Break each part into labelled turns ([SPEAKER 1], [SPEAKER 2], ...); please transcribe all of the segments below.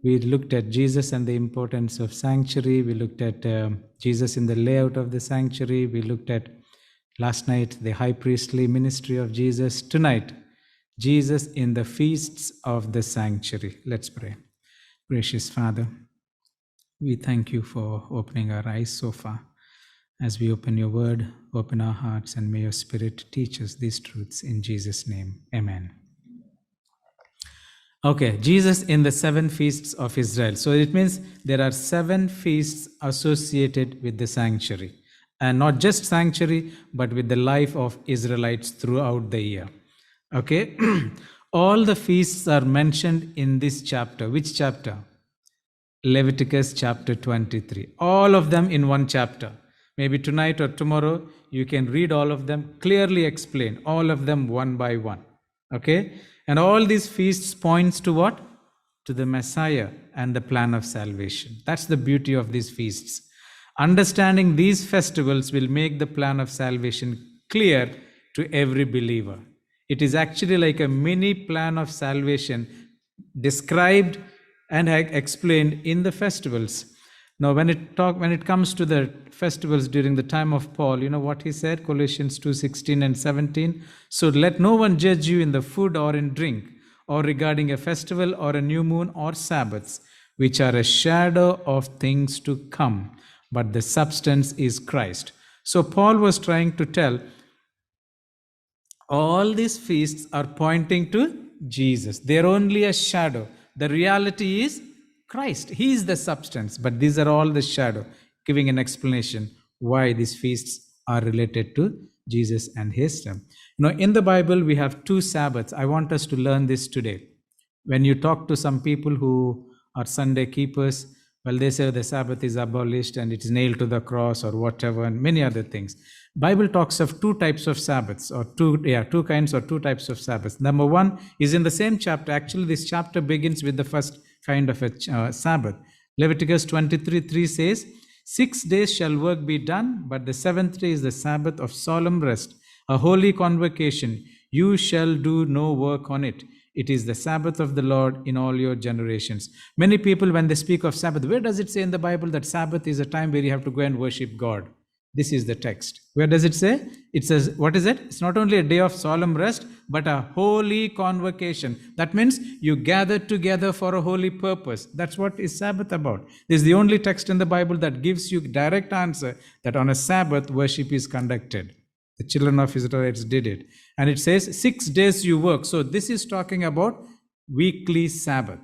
[SPEAKER 1] We looked at Jesus and the importance of sanctuary. We looked at Jesus in the layout of the sanctuary. We looked at last night the high priestly ministry of Jesus. Tonight, Jesus in the feasts of the sanctuary. Let's pray. Gracious Father, we thank you for opening our eyes so far. As we open your word, open our hearts, and may your Spirit teach us these truths in Jesus' name. Amen. Okay, Jesus in the 7 feasts of Israel. So it means there are 7 feasts associated with the sanctuary. And not just sanctuary, but with the life of Israelites throughout the year. Okay, all the feasts are mentioned in this chapter. Which chapter? Leviticus chapter 23. All of them in one chapter. Maybe tonight or tomorrow you can read all of them, clearly explain all of them one by one. Okay? And all these feasts points to what? To the Messiah and the plan of salvation. That's the beauty of these feasts. Understanding these festivals will make the plan of salvation clear to every believer. It is actually like a mini plan of salvation described and explained in the festivals. Now, when it comes to the festivals during the time of Paul, you know what he said? Colossians 2:16 and 17. So let no one judge you in the food or in drink, or regarding a festival or a new moon or Sabbaths, which are a shadow of things to come, but the substance is Christ. So Paul was trying to tell all these feasts are pointing to Jesus. They're only a shadow. The reality is Christ. He is the substance, but these are all the shadow, giving an explanation why these feasts are related to Jesus and his term. You know, in the Bible, we have 2 Sabbaths. I want us to learn this today. When you talk to some people who are Sunday keepers, well, they say the Sabbath is abolished and it is nailed to the cross or whatever, and many other things. Bible talks of 2 types of Sabbaths, or 2 kinds or 2 types of Sabbaths. Number 1 is in the same chapter. Actually, this chapter begins with the first kind of a Sabbath. Leviticus 23:3 says, 6 days shall work be done, but the 7th day is the Sabbath of solemn rest, a holy convocation. You shall do no work on it. It is the Sabbath of the Lord in all your generations. Many people, when they speak of Sabbath, where does it say in the Bible that Sabbath is a time where you have to go and worship God? This is the text. Where does it say? It says, what is it? It's not only a day of solemn rest, but a holy convocation. That means you gather together for a holy purpose. That's what is Sabbath about. This is the only text in the Bible that gives you direct answer that on a Sabbath, worship is conducted. The children of Israelites did it. And it says, 6 days you work. So this is talking about weekly Sabbath.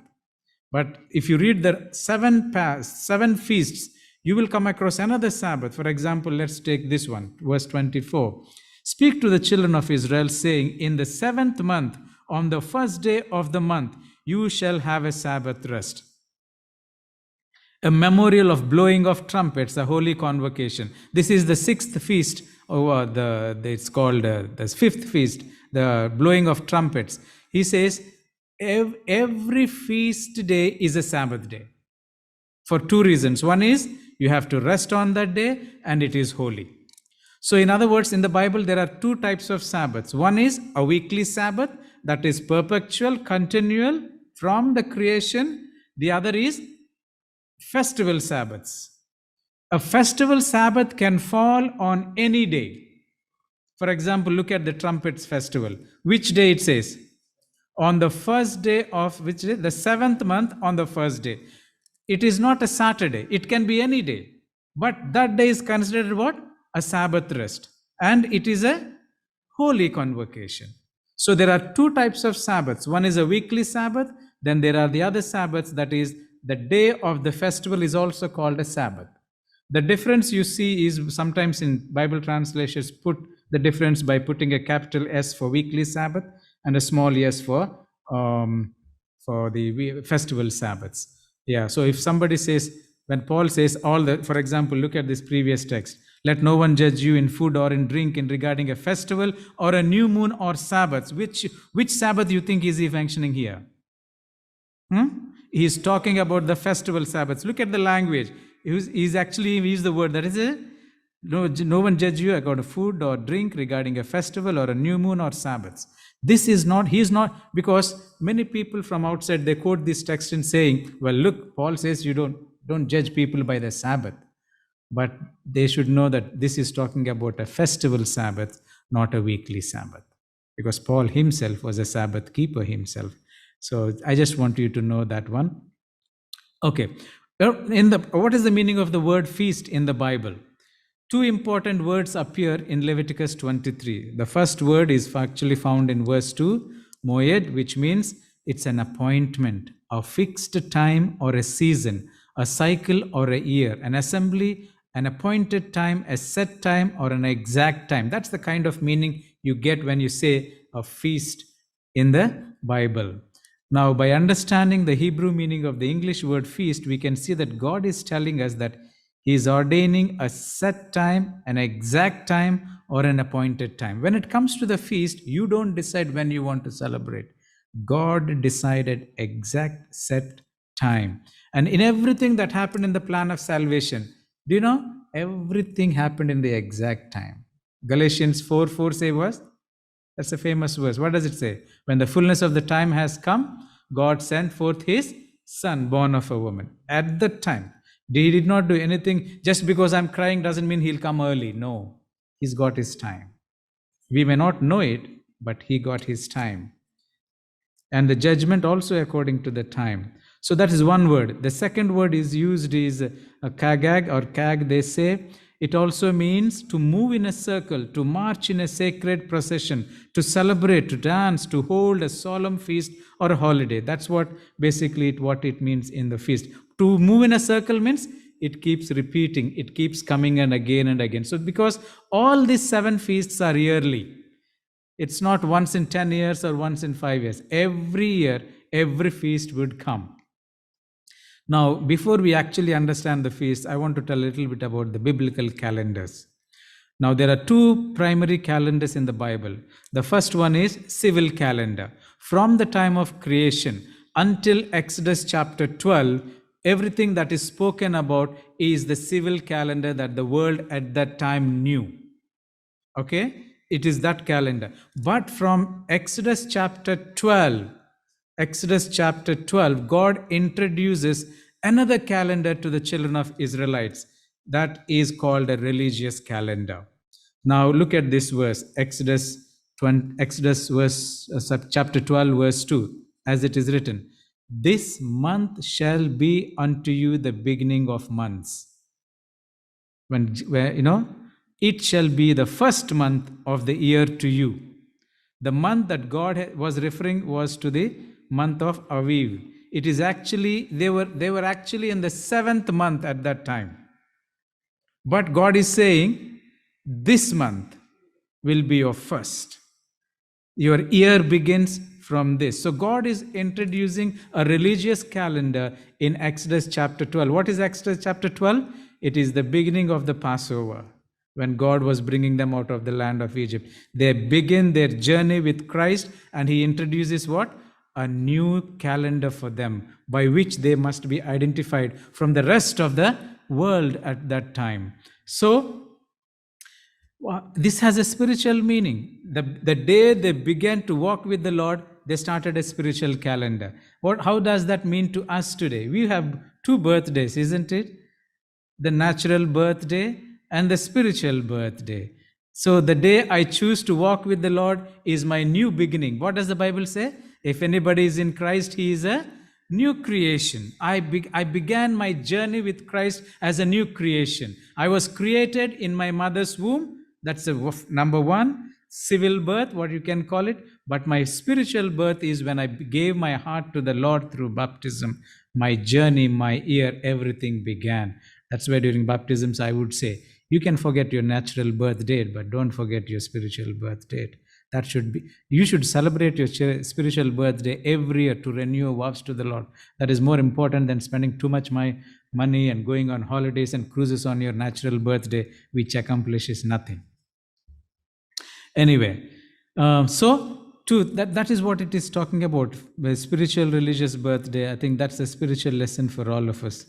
[SPEAKER 1] But if you read the 7 feasts, you will come across another Sabbath. For example, let's take this one, verse 24. Speak to the children of Israel, saying, in the 7th month, on the first day of the month, you shall have a Sabbath rest. A memorial of blowing of trumpets, a holy convocation. This is the 6th feast, or it's called the 5th feast, the blowing of trumpets. He says, every feast day is a Sabbath day. For 2 reasons. One is, you have to rest on that day, and it is holy. So in other words, in the Bible, there are 2 types of Sabbaths. One is a weekly Sabbath, that is perpetual, continual from the creation. The other is festival Sabbaths. A festival Sabbath can fall on any day. For example, look at the trumpets festival. Which day it says? On the first day of which day? The 7th month on the first day. It is not a Saturday. It can be any day. But that day is considered what? A Sabbath rest. And it is a holy convocation. So there are 2 types of Sabbaths. One is a weekly Sabbath. Then there are the other Sabbaths, that is the day of the festival is also called a Sabbath. The difference you see is sometimes in Bible translations put the difference by putting a capital S for weekly Sabbath and a small s for the festival Sabbaths. Yeah, so if somebody says, when Paul says for example, look at this previous text. Let no one judge you in food or in drink in regarding a festival or a new moon or Sabbaths. Which Sabbath you think is he functioning here? He's talking about the festival Sabbaths. Look at the language. He's actually used the word that is No one judge you according to food or drink, regarding a festival or a new moon or Sabbaths. This is not, he is not, because many people from outside, they quote this text in saying, well, look, Paul says you don't judge people by the Sabbath. But they should know that this is talking about a festival Sabbath, not a weekly Sabbath, because Paul himself was a Sabbath keeper himself. So I just want you to know that one. Okay. What is the meaning of the word feast in the Bible? Two important words appear in Leviticus 23. The first word is actually found in verse 2, moed, which means it's an appointment, a fixed time or a season, a cycle or a year, an assembly, an appointed time, a set time, or an exact time. That's the kind of meaning you get when you say a feast in the Bible. Now, by understanding the Hebrew meaning of the English word feast, we can see that God is telling us that He is ordaining a set time, an exact time, or an appointed time. When it comes to the feast, you don't decide when you want to celebrate. God decided exact set time. And in everything that happened in the plan of salvation, do you know? Everything happened in the exact time. Galatians 4:4 say was? That's a famous verse. What does it say? When the fullness of the time has come, God sent forth His Son, born of a woman. At that time, He did not do anything. Just because I'm crying doesn't mean He'll come early. No, He's got His time. We may not know it, but He got His time. And the judgment also according to the time. So that is one word. The second word is used is kagag or kag, they say. It also means to move in a circle, to march in a sacred procession, to celebrate, to dance, to hold a solemn feast or a holiday. That's what basically what it means in the feast. To move in a circle means it keeps repeating, it keeps coming and again. So because all these 7 feasts are yearly, it's not once in 10 years or once in 5 years. Every year, every feast would come. Now, before we actually understand the feast, I want to tell a little bit about the biblical calendars. Now, there are 2 primary calendars in the Bible. The first one is civil calendar. From the time of creation until Exodus chapter 12, everything that is spoken about is the civil calendar that the world at that time knew. Okay? It is that calendar. But from Exodus chapter 12, God introduces another calendar to the children of Israelites. That is called a religious calendar. Now look at this verse, Exodus chapter 12, verse 2, as it is written, "This month shall be unto you the beginning of months." It shall be the first month of the year to you. The month that God was referring was to the month of Aviv. It is actually, they were actually in the 7th month at that time. But God is saying, this month will be your first. Your year begins from this. So God is introducing a religious calendar in Exodus chapter 12. What is Exodus chapter 12? It is the beginning of the Passover, when God was bringing them out of the land of Egypt. They begin their journey with Christ, and He introduces what? A new calendar for them, by which they must be identified from the rest of the world at that time. So, this has a spiritual meaning. The day they began to walk with the Lord, they started a spiritual calendar. How does that mean to us today? We have 2 birthdays, isn't it? The natural birthday and the spiritual birthday. So the day I choose to walk with the Lord is my new beginning. What does the Bible say? If anybody is in Christ, he is a new creation. I began my journey with Christ as a new creation. I was created in my mother's womb. That's number 1, civil birth, what you can call it. But my spiritual birth is when I gave my heart to the Lord through baptism. My journey, my year, everything began. That's why during baptisms I would say, you can forget your natural birth date, but don't forget your spiritual birth date. That should be, you should celebrate your spiritual birthday every year to renew your vows to the Lord. That is more important than spending too much money and going on holidays and cruises on your natural birthday, which accomplishes nothing. Anyway, that is what it is talking about, the spiritual religious birthday. I think that's a spiritual lesson for all of us.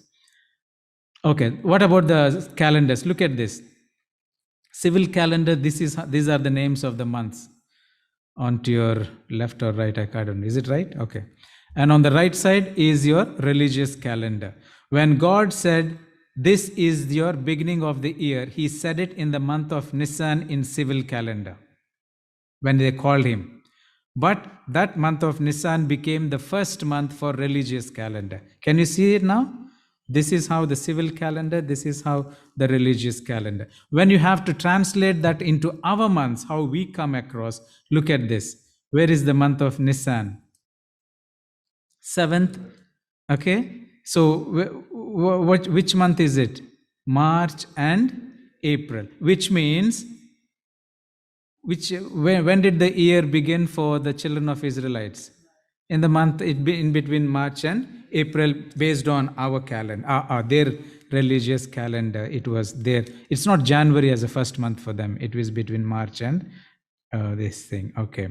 [SPEAKER 1] Okay, what about the calendars? Look at this. Civil calendar, these are the names of the months. On to your left or right, I don't know. Is it right? Okay. And on the right side is your religious calendar. When God said, this is your beginning of the year, he said it in the month of Nisan in civil calendar, when they called him. But that month of Nisan became the first month for religious calendar. Can you see it now? This is how the civil calendar, this is how the religious calendar. When you have to translate that into our months, how we come across, look at this. Where is the month of Nisan? 7th. Okay. So which month is it? March and April, which means when did the year begin for the children of Israelites? In the month in between March and April, based on our calendar, their religious calendar. It was there. It's not January as a first month for them. It was between March and this thing. Okay.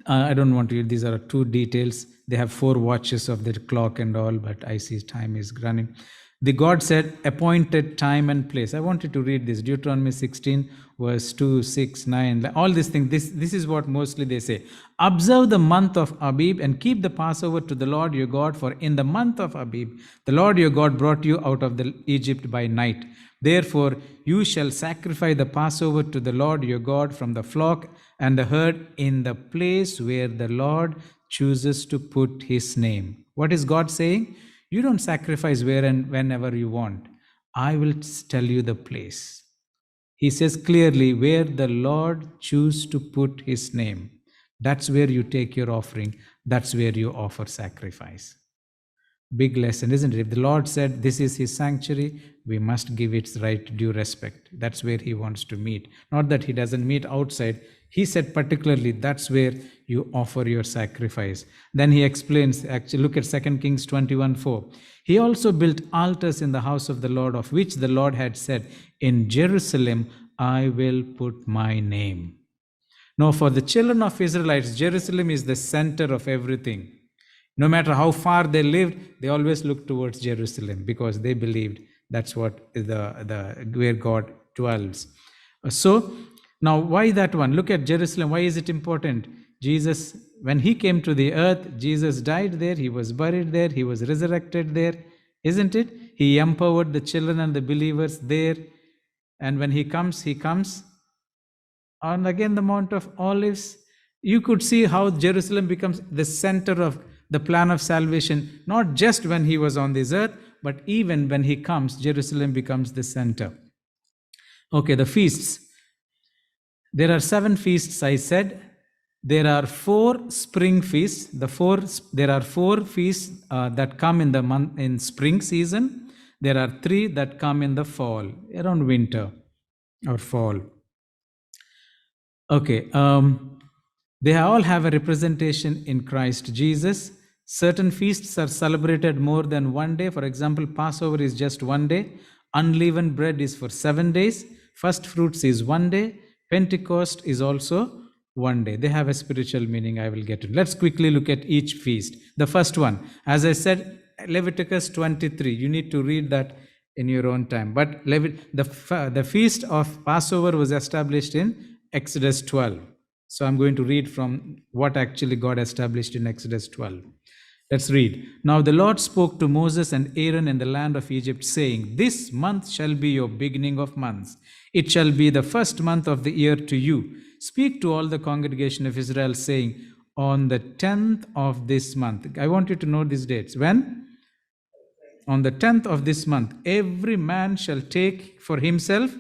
[SPEAKER 1] I don't want to. These are two details. They have 4 watches of the clock and all, but I see time is running. The God said, appointed time and place. I wanted to read this. Deuteronomy 16, verse 2, 6, 9. All these things. This is what mostly they say. Observe the month of Abib and keep the Passover to the Lord your God. For in the month of Abib, the Lord your God brought you out of Egypt by night. Therefore, you shall sacrifice the Passover to the Lord your God from the flock and the herd in the place where the Lord chooses to put his name. What is God saying? You don't sacrifice where and whenever you want. I will tell you the place. He says clearly, where the Lord chooses to put his name, that's where you take your offering. That's where you offer sacrifice. Big lesson, isn't it? If the Lord said this is his sanctuary, we must give its right due respect. That's where he wants to meet. Not that he doesn't meet outside. He said particularly that's where you offer your sacrifice. Then he explains, actually look at 2 Kings 21:4. He also built altars in the house of the Lord, of which the Lord had said, in Jerusalem I will put my name. Now for the children of Israelites, Jerusalem is the center of everything. No matter how far they lived, they always looked towards Jerusalem because they believed that's what where God dwells. So now why that one? Look at Jerusalem. Why is it important? Jesus, when he came to the earth, Jesus died there, he was buried there, he was resurrected there, isn't it? He empowered the children and the believers there. And when he comes on again the Mount of Olives. You could see how Jerusalem becomes the center of the plan of salvation, not just when he was on this earth, but even when he comes, Jerusalem becomes the center. Okay, the feasts. There are 7 feasts, I said. There are 4 spring feasts. There are 4 feasts that come in spring season. There are 3 that come in the fall, around winter or fall. Okay, they all have a representation in Christ Jesus. Certain feasts are celebrated more than one day. For example, Passover is just one day. Unleavened bread is for 7 days. First fruits is one day. Pentecost is also one day. They have a spiritual meaning. I will get to. Let's quickly look at each feast. The first one, as I said, Leviticus 23. You need to read that in your own time. But the feast of Passover was established in Exodus 12. So I'm going to read from what actually God established in Exodus 12. Let's read. Now the Lord spoke to Moses and Aaron in the land of Egypt, saying, this month shall be your beginning of months. It shall be the first month of the year to you. Speak to all the congregation of Israel, saying, on the 10th of this month. I want you to know these dates. When? On the 10th of this month, every man shall take for himself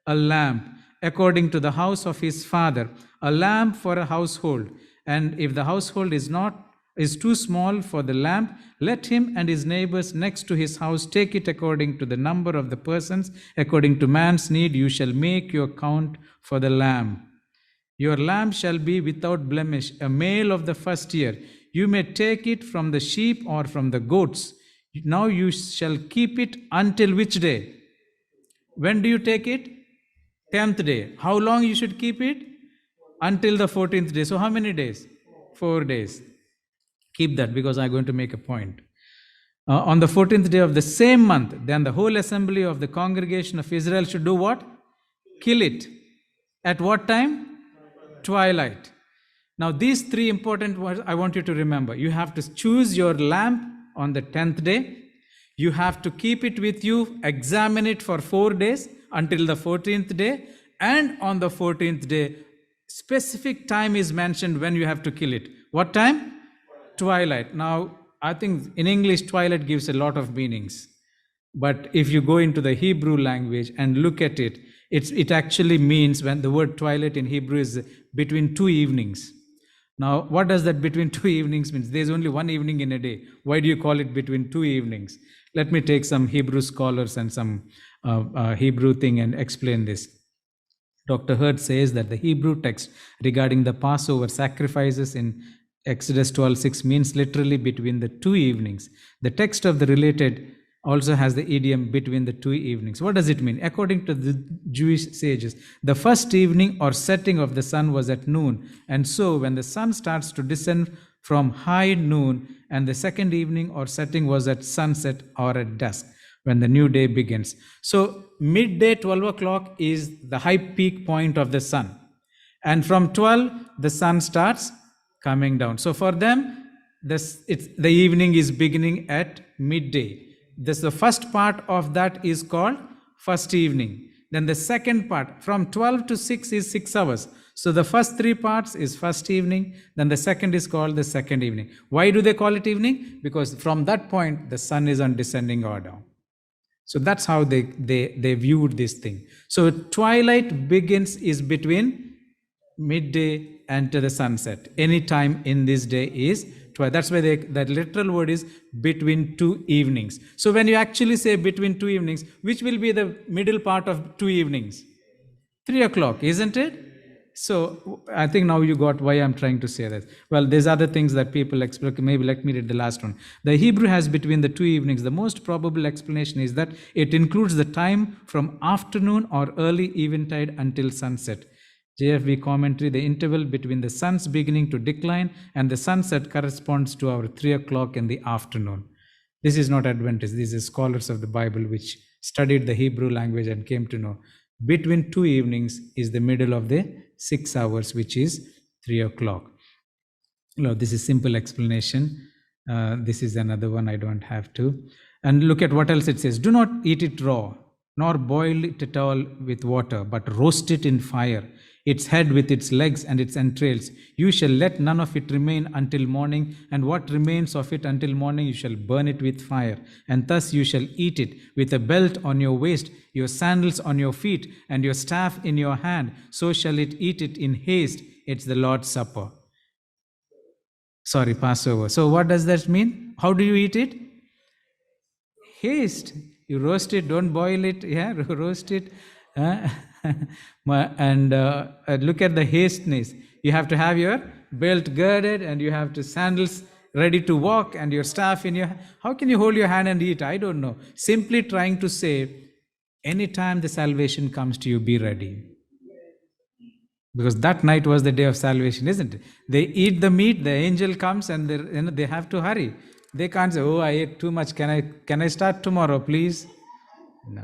[SPEAKER 1] a lamb, according to the house of his father, a lamb for a household. And if the household is too small for the lamb, let him and his neighbors next to his house take it according to the number of the persons. According to man's need, you shall make your count for the lamb. Your lamb shall be without blemish, a male of the first year. You may take it from the sheep or from the goats. Now you shall keep it until which day? When do you take it? 10th day. How long you should keep it? Until the 14th day. So how many days? 4 days. Keep that because I'm going to make a point. On the 14th day of the same month, then the whole assembly of the congregation of Israel should do what? Kill it. At what time? Twilight. Now, these three important words I want you to remember. You have to choose your lamp on the 10th day. You have to keep it with you, examine it for 4 days until the 14th day. And on the 14th day, specific time is mentioned when you have to kill it. What time? Twilight. Now, I think in English, twilight gives a lot of meanings. But if you go into the Hebrew language and look at it, it actually means, when the word twilight in Hebrew is between two evenings. Now, what does that between two evenings means? There's only one evening in a day. Why do you call it between two evenings? Let me take some Hebrew scholars and some Hebrew thing and explain this. Dr. Hurd says that the Hebrew text regarding the Passover sacrifices in Exodus 12:6 means literally between the two evenings. The text of the related also has the idiom between the two evenings. What does it mean? According to the Jewish sages, the first evening or setting of the sun was at noon. And so when the sun starts to descend from high noon, and the second evening or setting was at sunset or at dusk, when the new day begins. So midday, 12 o'clock is the high peak point of the sun. And from 12, the sun starts coming down. So for them, the evening is beginning at midday. The first part of that is called first evening. Then the second part, from 12 to 6 is 6 hours. So the first three parts is first evening. Then the second is called the second evening. Why do they call it evening? Because from that point, the sun is on descending or down. So that's how they viewed this thing. So twilight begins is between midday and to the sunset. Any time in this day is twilight. That's why that literal word is between two evenings. So when you actually say between two evenings, which will be the middle part of two evenings? 3 o'clock, isn't it? So I think now you got why I'm trying to say that. Well, there's other things that people explain. Maybe let me read the last one. The Hebrew has between the two evenings. The most probable explanation is that it includes the time from afternoon or early eventide until sunset. JFB commentary, the interval between the sun's beginning to decline and the sunset corresponds to our 3 o'clock in the afternoon. This is not Adventist. These are scholars of the Bible which studied the Hebrew language and came to know between two evenings is the middle of the 6 hours, which is 3 o'clock. No, this is simple explanation. This is another one I don't have to. And look at what else it says. Do not eat it raw, nor boil it at all with water, but roast it in fire, its head with its legs and its entrails. You shall let none of it remain until morning, and what remains of it until morning you shall burn it with fire. And thus you shall eat it with a belt on your waist, your sandals on your feet, and your staff in your hand. So shall it eat it in haste. It's the Lord's Supper. Sorry, Passover. So what does that mean? How do you eat it? Haste. You roast it, don't boil it. Yeah, roast it. And look at the hasteness. You have to have your belt girded and you have to sandals ready to walk and your staff in your hand. How can you hold your hand and eat? I don't know. Simply trying to say, anytime the salvation comes to you, be ready. Because that night was the day of salvation, isn't it? They eat the meat, the angel comes and they have to hurry. They can't say, oh, I ate too much. Can I start tomorrow, please? No.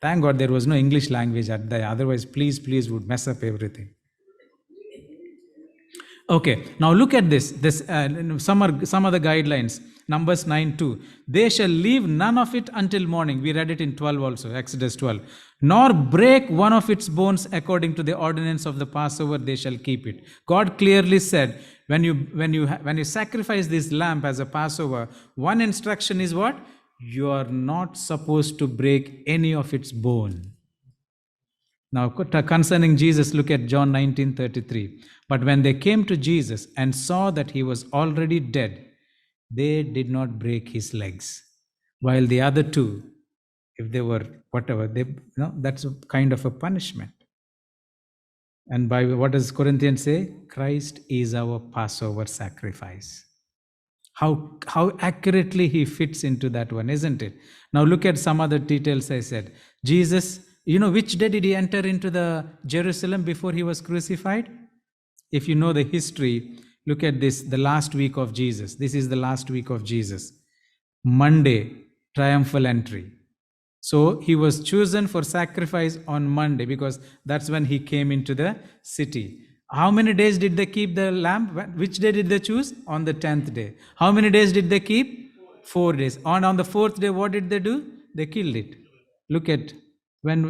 [SPEAKER 1] Thank God there was no English language at that. Otherwise, please would mess up everything. Okay, now look at this. Some other guidelines. Numbers 9:2. They shall leave none of it until morning. We read it in 12 also, Exodus 12. Nor break one of its bones according to the ordinance of the Passover, they shall keep it. God clearly said, when you sacrifice this lamb as a Passover, one instruction is what? You are not supposed to break any of its bone. Now, concerning Jesus, look at John 19:33. But when they came to Jesus and saw that he was already dead, they did not break his legs. While the other two, if they were whatever, that's a kind of a punishment. And by what does Corinthians say? Christ is our Passover sacrifice. How accurately he fits into that one, isn't it? Now look at some other details I said. Jesus, which day did he enter into the Jerusalem before he was crucified? If you know the history, look at this, the last week of Jesus. This is the last week of Jesus. Monday, triumphal entry. So he was chosen for sacrifice on Monday because that's when he came into the city. How many days did they keep the lamb? Which day did they choose? On the 10th day. How many days did they keep? 4 days. On the 4th day, what did they do? They killed it. Look at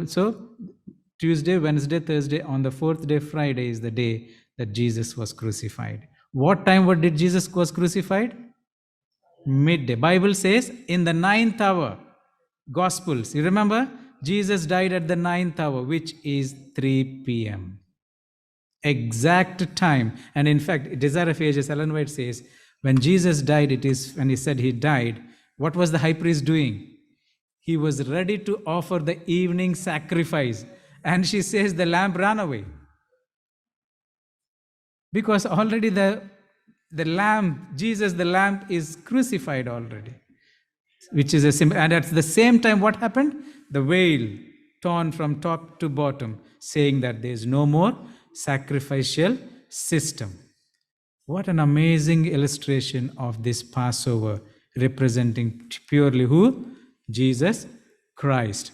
[SPEAKER 1] so Tuesday, Wednesday, Thursday, on the 4th day, Friday is the day that Jesus was crucified. What time did Jesus was crucified? Midday. Bible says in the 9th hour. Gospels, you remember? Jesus died at the 9th hour, which is 3 p.m. Exact time. And in fact, Desire of Ages, Ellen White says, when Jesus died, it is when he said he died, what was the high priest doing? He was ready to offer the evening sacrifice. And she says the lamb ran away. Because already the lamb, Jesus the lamb, is crucified already. Which is a symbol. And at the same time, what happened? The veil torn from top to bottom, saying that there is no more sacrificial system. What an amazing illustration of this Passover, representing purely who? Jesus Christ.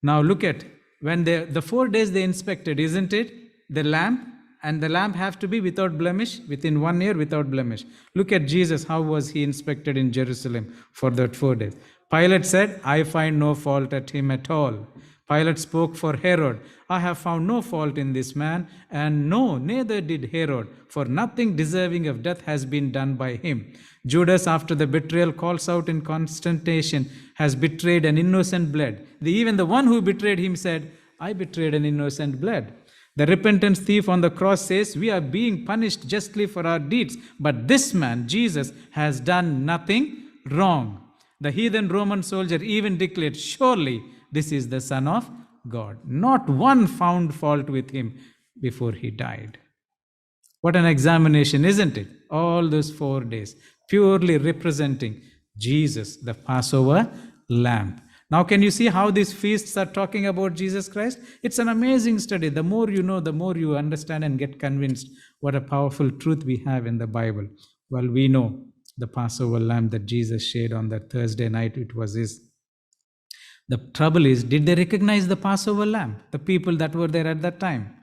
[SPEAKER 1] Now look at, when the 4 days they inspected, isn't it? The lamb, and the lamb have to be without blemish, within 1 year without blemish. Look at Jesus, how was he inspected in Jerusalem for that 4 days? Pilate said, I find no fault at him at all. Pilate spoke for Herod, I have found no fault in this man, and no, neither did Herod, for nothing deserving of death has been done by him. Judas, after the betrayal, calls out in consternation, has betrayed an innocent blood. Even the one who betrayed him said, I betrayed an innocent blood. The repentant thief on the cross says, we are being punished justly for our deeds, but this man, Jesus, has done nothing wrong. The heathen Roman soldier even declared, surely this is the Son of God. Not one found fault with him before he died. What an examination, isn't it? All those 4 days, purely representing Jesus, the Passover lamb. Now, can you see how these feasts are talking about Jesus Christ? It's an amazing study. The more you know, the more you understand and get convinced what a powerful truth we have in the Bible. Well, we know the Passover lamb that Jesus shed on that Thursday night, it was his. The trouble is, did they recognize the Passover lamb? The people that were there at that time.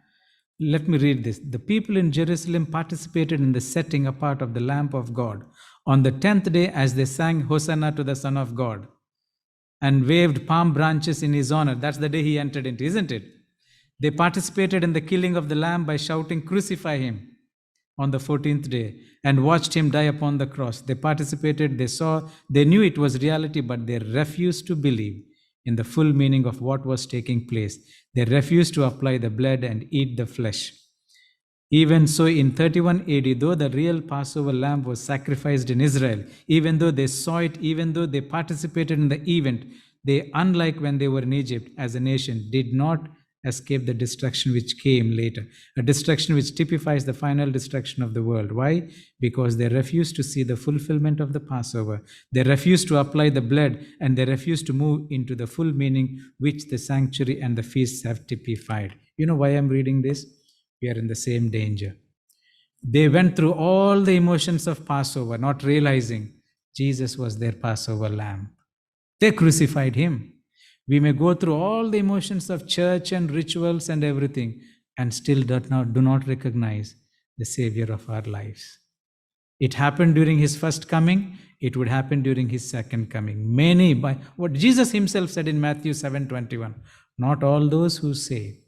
[SPEAKER 1] Let me read this. The people in Jerusalem participated in the setting apart of the Lamb of God on the 10th day as they sang Hosanna to the Son of God and waved palm branches in his honor. That's the day he entered into, isn't it? They participated in the killing of the lamb by shouting, crucify him, on the 14th day, and watched him die upon the cross. They participated, they saw, they knew it was reality, but they refused to believe in the full meaning of what was taking place. They refused to apply the blood and eat the flesh. Even so, in 31 AD, though the real Passover lamb was sacrificed in Israel, even though they saw it, even though they participated in the event, they, unlike when they were in Egypt as a nation, did not escape the destruction which came later, a destruction which typifies the final destruction of the world. Why? Because they refused to see the fulfillment of the Passover. They refused to apply the blood, and they refused to move into the full meaning which the sanctuary and the feasts have typified. You know why I'm reading this? We are in the same danger. They went through all the emotions of Passover, not realizing Jesus was their Passover lamb. They crucified him. We may go through all the emotions of church and rituals and everything and still do not recognize the Savior of our lives. It happened during his first coming. It would happen during his second coming. Many, by what Jesus himself said in Matthew 7:21, not all those who say,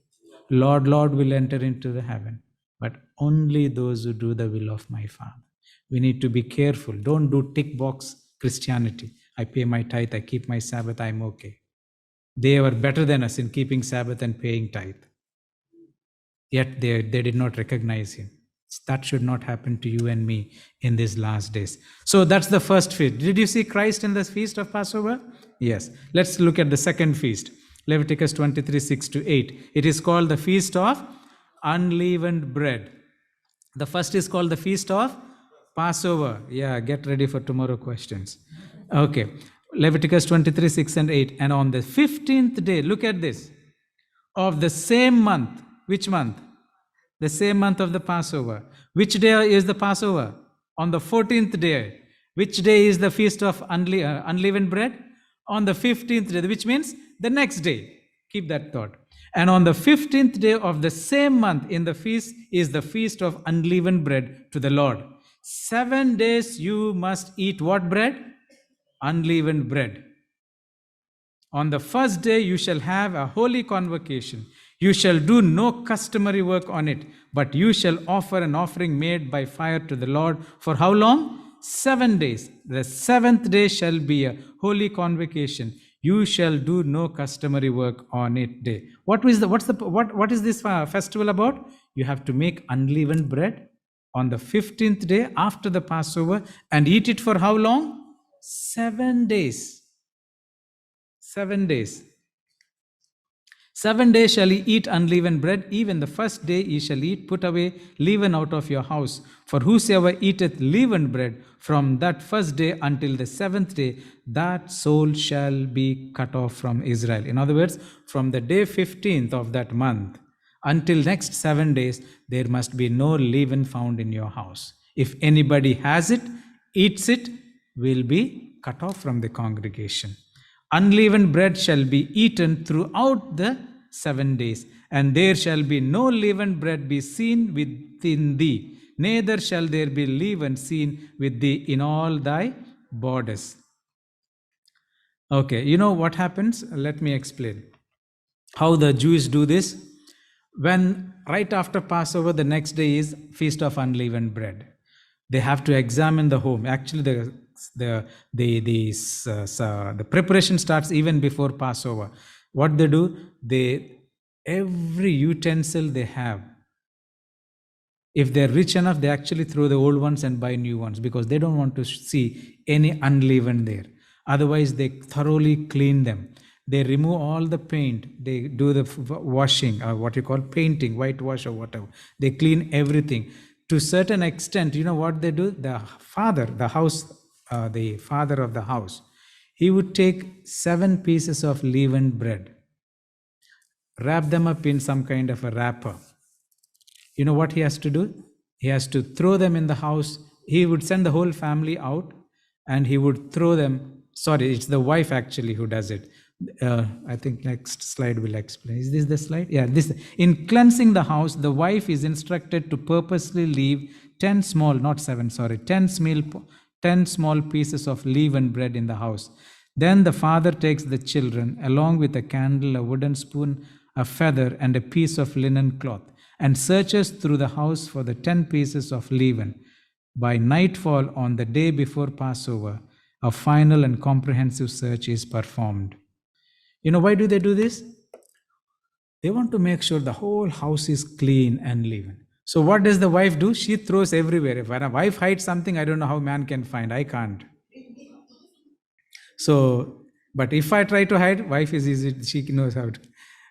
[SPEAKER 1] Lord, Lord, will enter into the heaven, but only those who do the will of my Father. We need to be careful. Don't do tick box Christianity. I pay my tithe, I keep my Sabbath, I'm okay. They were better than us in keeping Sabbath and paying tithe. Yet they did not recognize him. That should not happen to you and me in these last days. So that's the first feast. Did you see Christ in the feast of Passover? Yes. Let's look at the second feast. Leviticus 23, 6-8. It is called the Feast of Unleavened Bread. The first is called the Feast of Passover. Yeah, get ready for tomorrow questions. Okay. Leviticus 23, 6 and 8. And on the 15th day, look at this, of the same month. Which month? The same month of the Passover. Which day is the Passover? On the 14th day. Which day is the Feast of Unleavened Bread? On the 15th day, which means the next day. Keep that thought. And on the 15th day of the same month in the feast is the feast of unleavened bread to the Lord. 7 days you must eat what bread? Unleavened bread. On the first day you shall have a holy convocation. You shall do no customary work on it, but you shall offer an offering made by fire to the Lord. For how long? 7 days. The 7th day shall be a holy convocation. You shall do no customary work on it day. What is this festival about? You have to make unleavened bread on the 15th day after the Passover and eat it for how long? 7 days. 7 days. 7 days shall ye eat unleavened bread, even the first day ye shall eat, put away leaven out of your house. For whosoever eateth leavened bread from that first day until the 7th day, that soul shall be cut off from Israel. In other words, from the day 15th of that month until next 7 days, there must be no leaven found in your house. If anybody has it, eats it, will be cut off from the congregation. Unleavened bread shall be eaten throughout the 7 days, and there shall be no leavened bread be seen within thee, neither shall there be leaven seen with thee in all thy borders. Okay, you know what happens? Let me explain how the Jews do this. When right after Passover, the next day is Feast of Unleavened Bread. They have to examine the home. Actually, the preparation starts even before Passover. What they do, every utensil they have, if they're rich enough, they actually throw the old ones and buy new ones because they don't want to see any unleavened there. Otherwise, they thoroughly clean them. They remove all the paint. They do the washing, or what you call painting, whitewash or whatever. They clean everything. To a certain extent, you know what they do? The father of the house, he would take 7 pieces of leavened bread, wrap them up in some kind of a wrapper. You know what he has to do? He has to throw them in the house. He would send the whole family out and he would throw them. Sorry, it's the wife actually who does it. I think next slide will explain. Is this the slide? Yeah, this. In cleansing the house, the wife is instructed to purposely leave 10 small pieces of leavened bread in the house. Then the father takes the children, along with a candle, a wooden spoon, a feather, and a piece of linen cloth, and searches through the house for the 10 pieces of leaven. By nightfall on the day before Passover, a final and comprehensive search is performed. You know, why do they do this? They want to make sure the whole house is clean and leaven. So what does the wife do? She throws everywhere. If a wife hides something, I don't know how man can find. I can't. So, but if I try to hide, wife is easy. She knows how to.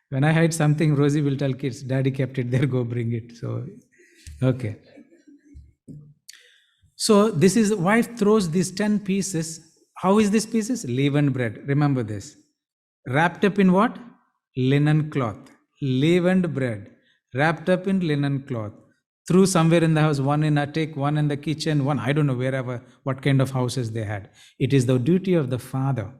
[SPEAKER 1] When I hide something, Rosie will tell kids, Daddy kept it there, go bring it. So, okay. So this is, wife throws these 10 pieces. How is this pieces? Leavened bread. Remember this. Wrapped up in what? Linen cloth. Leavened bread. Wrapped up in linen cloth. Threw somewhere in the house, one in attic, one in the kitchen, one, I don't know, wherever, what kind of houses they had. It is the duty of the father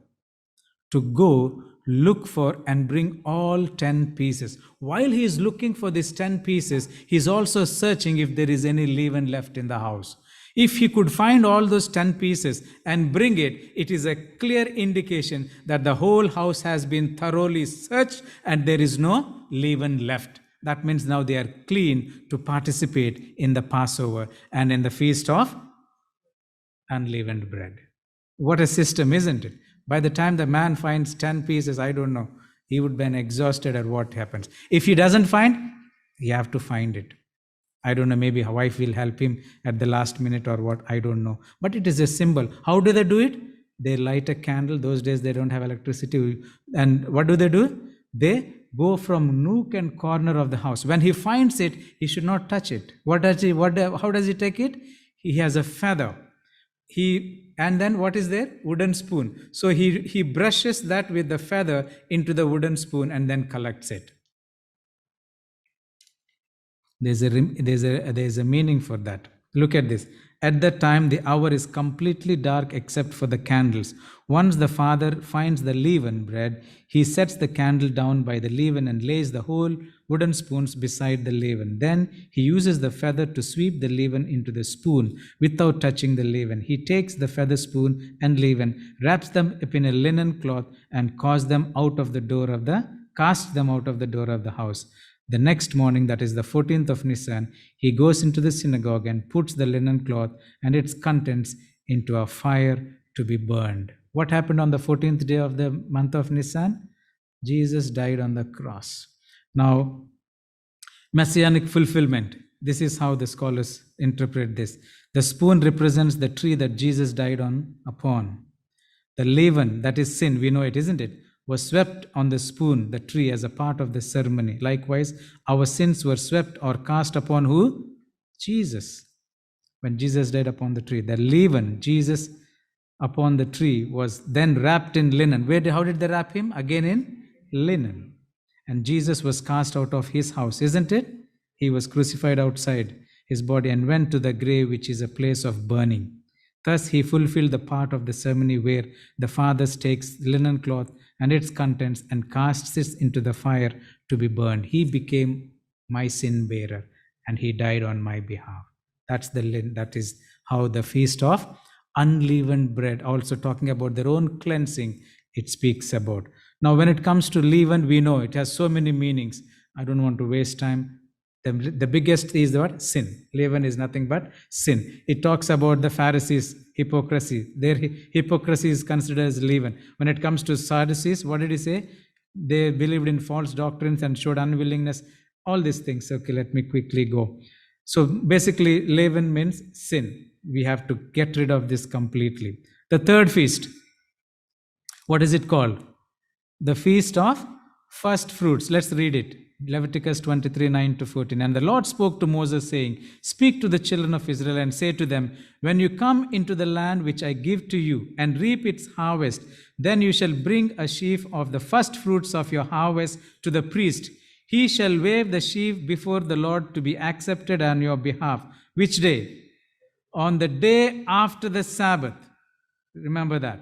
[SPEAKER 1] to go look for and bring all 10 pieces. While he is looking for these 10 pieces, he is also searching if there is any leaven left in the house. If he could find all those 10 pieces and bring it, it is a clear indication that the whole house has been thoroughly searched and there is no leaven left. That means now they are clean to participate in the Passover and in the feast of unleavened bread. What a system, isn't it? By the time the man finds 10 pieces, I don't know, he would be exhausted at what happens. If he doesn't find, you have to find it. I don't know, maybe a wife will help him at the last minute or what, I don't know. But it is a symbol. How do they do it? They light a candle. Those days they don't have electricity. And what do? They go from nook and corner of the house. When he finds it, he should not touch it. How does he take it? He has a feather. And then what is there? Wooden spoon. So he brushes that with the feather into the wooden spoon and then collects it. There's a meaning for that. Look at this. At that time, the hour is completely dark except for the candles. Once the father finds the leavened bread, he sets the candle down by the leaven and lays the whole wooden spoons beside the leaven. Then he uses the feather to sweep the leaven into the spoon without touching the leaven. He takes the feather spoon and leaven, wraps them up in a linen cloth, and casts them out of the door of the house. The next morning, that is the 14th of Nisan, he goes into the synagogue and puts the linen cloth and its contents into a fire to be burned. What happened on the 14th day of the month of Nisan? Jesus died on the cross. Now, messianic fulfillment. This is how the scholars interpret this. The spoon represents the tree that Jesus died upon. The leaven, that is sin, we know it, isn't it? Was swept on the spoon, the tree, as a part of the ceremony. Likewise, our sins were swept or cast upon who? Jesus. When Jesus died upon the tree, the leaven, Jesus upon the tree, was then wrapped in linen. How did they wrap him? Again in linen. And Jesus was cast out of his house, isn't it? He was crucified outside his body and went to the grave, which is a place of burning. Thus, he fulfilled the part of the ceremony where the father takes linen cloth and its contents and casts it into the fire to be burned. He became my sin bearer and he died on my behalf. That is how the feast of unleavened bread, also talking about their own cleansing, it speaks about. Now, when it comes to leaven, we know it has so many meanings. I don't want to waste time. The biggest is the word sin. Leaven is nothing but sin. It talks about the Pharisees' hypocrisy. Their hypocrisy is considered as leaven. When it comes to Sadducees, what did he say? They believed in false doctrines and showed unwillingness. All these things. Okay, let me quickly go. So basically, leaven means sin. We have to get rid of this completely. The third feast, what is it called? The feast of first fruits. Let's read it. Leviticus 23, 9-14. And the Lord spoke to Moses, saying, Speak to the children of Israel and say to them, When you come into the land which I give to you and reap its harvest, then you shall bring a sheaf of the first fruits of your harvest to the priest. He shall wave the sheaf before the Lord to be accepted on your behalf. Which day? On the day after the Sabbath. Remember that.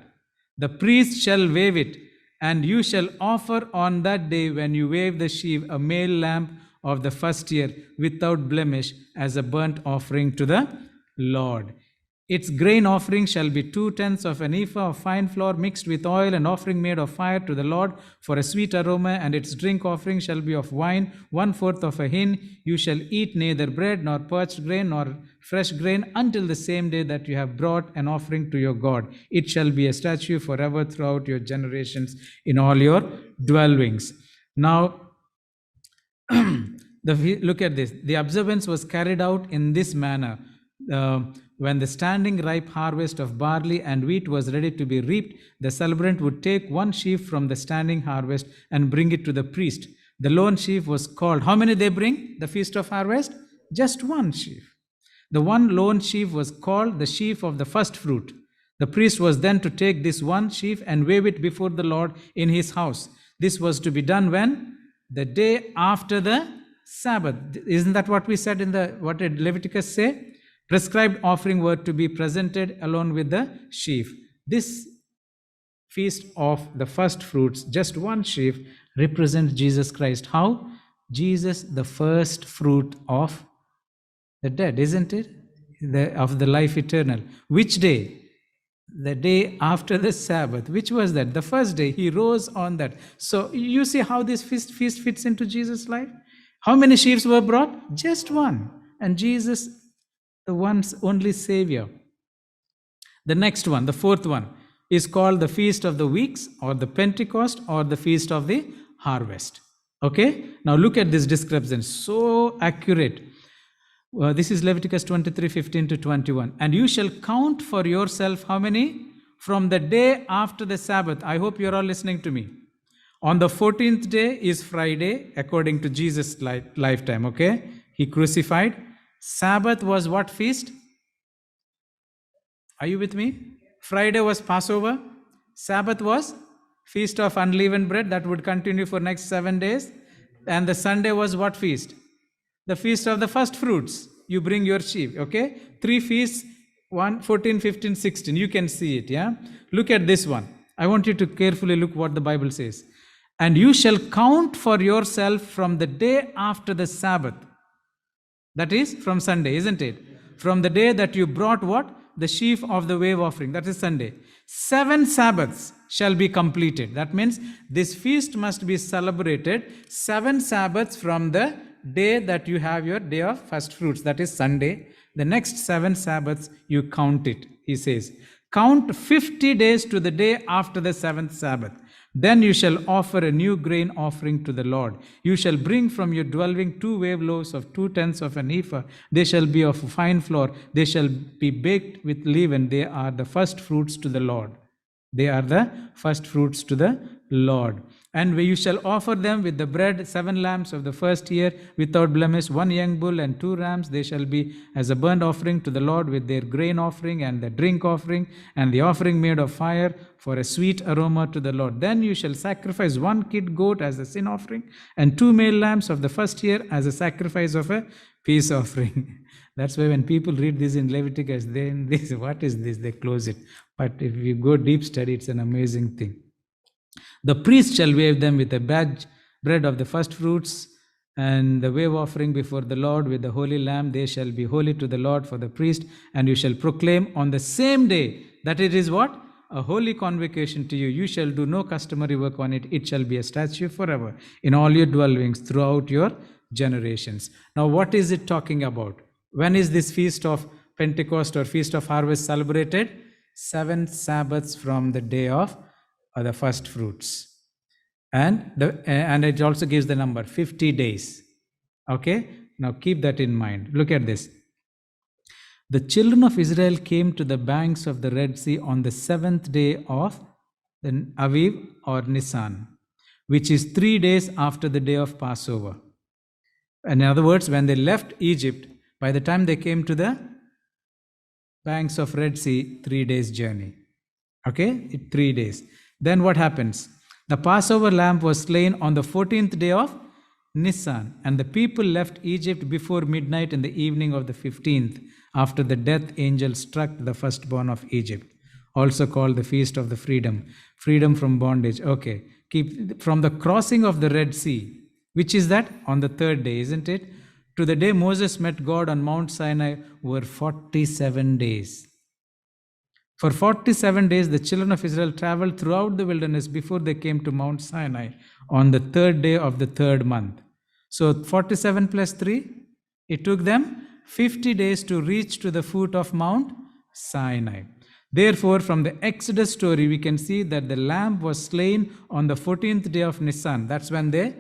[SPEAKER 1] The priest shall wave it. And you shall offer on that day, when you wave the sheaf, a male lamb of the first year without blemish as a burnt offering to the Lord. Its grain offering shall be 2/10 of an ephah of fine flour mixed with oil, an offering made of fire to the Lord for a sweet aroma, and its drink offering shall be of wine, 1/4 of a hin. You shall eat neither bread nor parched grain nor fresh grain until the same day that you have brought an offering to your God. It shall be a statute forever throughout your generations in all your dwellings. Now, look at this. The observance was carried out in this manner. When the standing ripe harvest of barley and wheat was ready to be reaped, the celebrant would take one sheaf from the standing harvest and bring it to the priest. The lone sheaf was called. How many they bring? The feast of harvest? Just one sheaf. The one lone sheaf was called the sheaf of the first fruit. The priest was then to take this one sheaf and wave it before the Lord in his house. This was to be done when? The day after the Sabbath. Isn't that what we said what did Leviticus say? Prescribed offering were to be presented along with the sheaf. This feast of the first fruits, just one sheaf, represents Jesus Christ. How? Jesus, the first fruit of the dead, isn't it? Of the life eternal. Which day? The day after the Sabbath. Which was that? The first day. He rose on that. So you see how this feast fits into Jesus' life? How many sheaves were brought? Just one. And Jesus, the one's only Savior. The next one, the fourth one, is called the Feast of the Weeks, or the Pentecost, or the Feast of the Harvest. Okay? Now look at this description. So accurate. This is Leviticus 23, 15-21. And you shall count for yourself how many? From the day after the Sabbath. I hope you're all listening to me. On the 14th day is Friday, according to Jesus' lifetime. Okay? He crucified. Sabbath was what feast? Are you with me? Friday was Passover. Sabbath was Feast of Unleavened Bread. That would continue for next 7 days. And the Sunday was what feast? The Feast of the First Fruits. You bring your sheaf. Okay? 3 feasts 1, 14, 15, 16. You can see it, yeah? Look at this one. I want you to carefully look what the Bible says. And you shall count for yourself from the day after the Sabbath. That is from Sunday, isn't it? From the day that you brought what? The sheaf of the wave offering. That is Sunday. 7 Sabbaths shall be completed. That means this feast must be celebrated 7 Sabbaths from the day that you have your day of first fruits. That is Sunday. The next 7 Sabbaths you count it. He says, count 50 days to the day after the 7th Sabbath. Then you shall offer a new grain offering to the Lord. You shall bring from your dwelling 2 wave loaves of 2/10 of an ephah. They shall be of fine flour. They shall be baked with leaven. They are the first fruits to the Lord. They are the first fruits to the Lord. And you shall offer them with the bread 7 lambs of the first year without blemish, 1 young bull and 2 rams. They shall be as a burnt offering to the Lord with their grain offering and the drink offering and the offering made of fire for a sweet aroma to the Lord. Then you shall sacrifice 1 kid goat as a sin offering and 2 male lambs of the first year as a sacrifice of a peace offering. That's why when people read this in Leviticus, then this, what is this? They close it. But if you go deep study, it's an amazing thing. The priest shall wave them with the bread of the first fruits and the wave offering before the Lord with the holy lamb. They shall be holy to the Lord for the priest. And you shall proclaim on the same day that it is what? A holy convocation to you. You shall do no customary work on it. It shall be a statute forever in all your dwellings throughout your generations. Now, what is it talking about? When is this feast of Pentecost or feast of harvest celebrated? 7 Sabbaths from the day of the first fruits. And it also gives the number 50 days. Okay, now keep that in mind. Look at this. The children of Israel came to the banks of the Red Sea on the 7th day of the Aviv or Nisan, which is 3 days after the day of Passover. In other words, when they left Egypt, by the time they came to the banks of Red Sea, 3 days journey. Okay, 3 days. Then what happens? The Passover lamb was slain on the 14th day of Nisan, and the people left Egypt before midnight in the evening of the 15th, after the death angel struck the firstborn of Egypt, also called the feast of the freedom from bondage. Okay, keep from the crossing of the Red Sea, which is that on the 3rd day, isn't it? To the day Moses met God on Mount Sinai were 47 days. For 47 days, the children of Israel traveled throughout the wilderness before they came to Mount Sinai on the 3rd day of the 3rd month. So 47 plus 3, it took them 50 days to reach to the foot of Mount Sinai. Therefore, from the Exodus story, we can see that the lamb was slain on the 14th day of Nisan. That's when they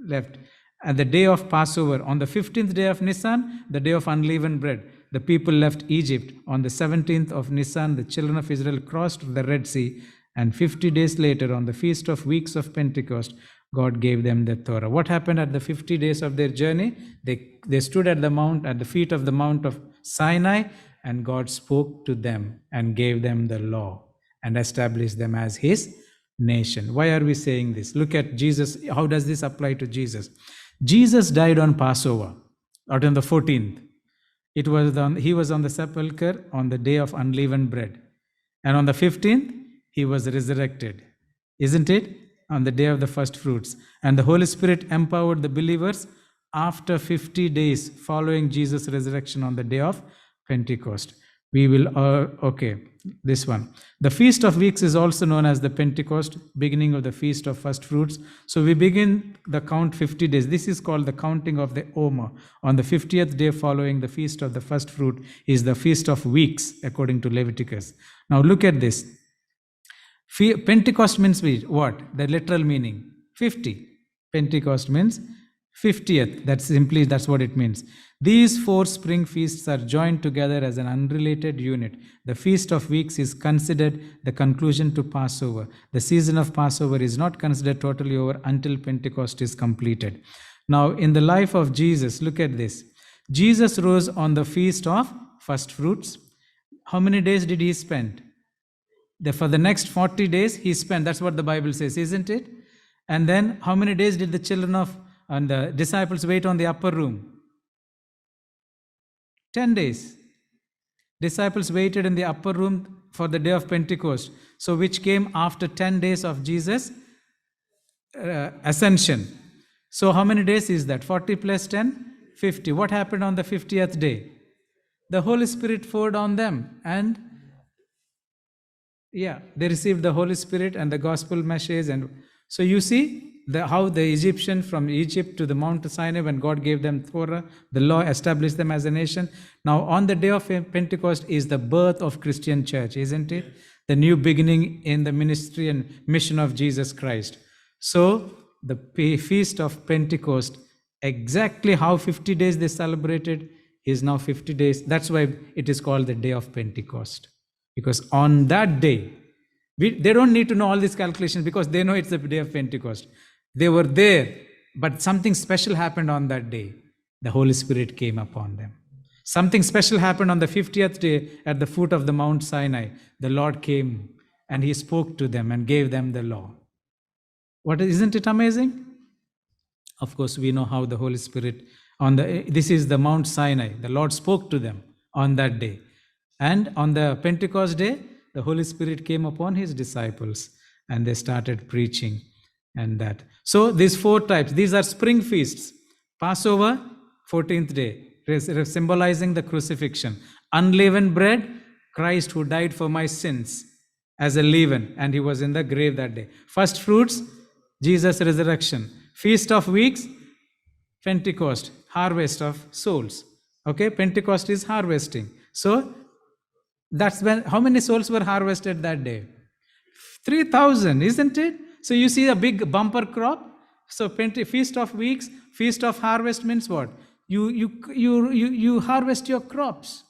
[SPEAKER 1] left. At the day of Passover, on the 15th day of Nisan, the day of unleavened bread, the people left Egypt. On the 17th of Nisan, the children of Israel crossed the Red Sea, and 50 days later, on the Feast of Weeks of Pentecost, God gave them the Torah. What happened at the 50 days of their journey? They stood at the feet of the Mount of Sinai, and God spoke to them and gave them the law and established them as His nation. Why are we saying this? Look at Jesus. How does this apply to Jesus? Jesus died on Passover, or on the 14th. He was on the sepulchre on the day of unleavened bread. And on the 15th, He was resurrected. Isn't it? On the day of the first fruits. And the Holy Spirit empowered the believers after 50 days following Jesus' resurrection on the day of Pentecost. We will, this one. The Feast of Weeks is also known as the Pentecost, beginning of the Feast of First Fruits. So we begin the count 50 days. This is called the counting of the Omer. On the 50th day following the Feast of the First Fruit is the Feast of Weeks, according to Leviticus. Now look at this. Pentecost means what? The literal meaning, 50. Pentecost means 50th. That's what it means. These 4 spring feasts are joined together as an unrelated unit. The Feast of Weeks is considered the conclusion to Passover. The season of Passover is not considered totally over until Pentecost is completed. Now, in the life of Jesus, look at this. Jesus rose on the Feast of First Fruits. How many days did He spend? For the next 40 days, He spent. That's what the Bible says, isn't it? And then, how many days did the children and the disciples wait on the upper room? 10 days. Disciples waited in the upper room for the day of Pentecost, so which came after 10 days of Jesus' ascension. So how many days is that? 40 plus 10? 50. What happened on the 50th day? The Holy Spirit poured on them, and they received the Holy Spirit and the gospel message. And so you see how the Egyptian from Egypt to the Mount Sinai, when God gave them Torah, the law, established them as a nation. Now on the day of Pentecost is the birth of Christian church, isn't it? The new beginning in the ministry and mission of Jesus Christ. So the feast of Pentecost, exactly how 50 days they celebrated is now 50 days. That's why it is called the day of Pentecost. Because on that day, they don't need to know all these calculations because they know it's the day of Pentecost. They were there, but something special happened on that day. The Holy Spirit came upon them. Something special happened on the 50th day at the foot of the Mount Sinai. The Lord came and He spoke to them and gave them the law. Isn't it amazing? Of course, we know how the Holy Spirit this is the Mount Sinai. The Lord spoke to them on that day. And on the Pentecost day, the Holy Spirit came upon His disciples and they started preaching and that. So these 4 types, these are spring feasts. Passover, 14th day, symbolizing the crucifixion. Unleavened bread, Christ who died for my sins as a leaven, and He was in the grave that day. First fruits, Jesus' resurrection. Feast of Weeks, Pentecost, harvest of souls. Okay, Pentecost is harvesting. So that's when, how many souls were harvested that day? 3,000, isn't it? So you see a big bumper crop. So Feast of Weeks, Feast of Harvest means what? You harvest your crops.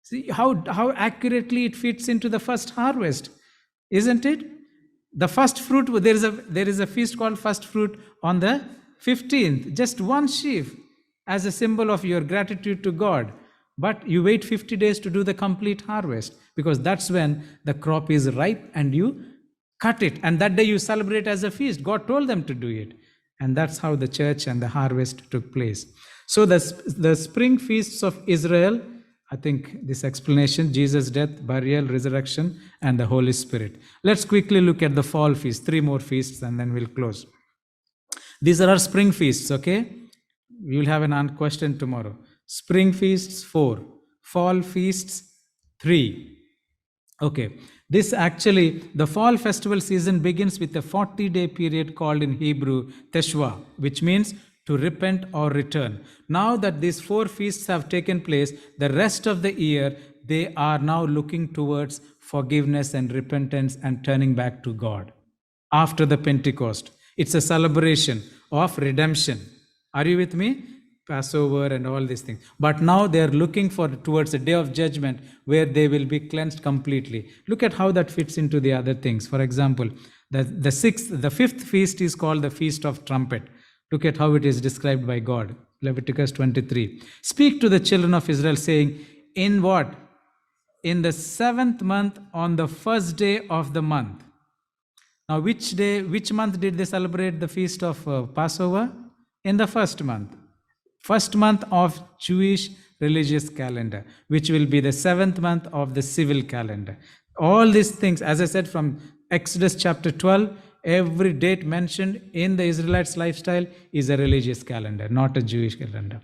[SPEAKER 1] See how accurately it fits into the first harvest, isn't it? The first fruit, there is a feast called first fruit on the 15th, just one sheaf as a symbol of your gratitude to God. But you wait 50 days to do the complete harvest, because that's when the crop is ripe and you cut it. And that day you celebrate as a feast. God told them to do it. And that's how the church and the harvest took place. So the spring feasts of Israel, I think this explanation, Jesus' death, burial, resurrection, and the Holy Spirit. Let's quickly look at the fall feast, 3 more feasts, and then we'll close. These are our spring feasts, okay? We will have an question tomorrow. Spring feasts 4, fall feasts 3. Okay, this actually, the fall festival season begins with a 40-day period called in Hebrew Teshuvah, which means to repent or return. Now that these 4 feasts have taken place, the rest of the year, they are now looking towards forgiveness and repentance and turning back to God. After the Pentecost, it's a celebration of redemption. Are you with me? Passover and all these things. But now they are looking towards the day of judgment where they will be cleansed completely. Look at how that fits into the other things. For example, the 5th feast is called the Feast of Trumpet. Look at how it is described by God. Leviticus 23. Speak to the children of Israel, saying, in what? In the 7th month, on the first day of the month. Now, which month did they celebrate the feast of Passover? In the first month. First month of Jewish religious calendar, which will be the 7th month of the civil calendar. All these things, as I said, from Exodus chapter 12, every date mentioned in the Israelites' lifestyle is a religious calendar, not a Jewish calendar.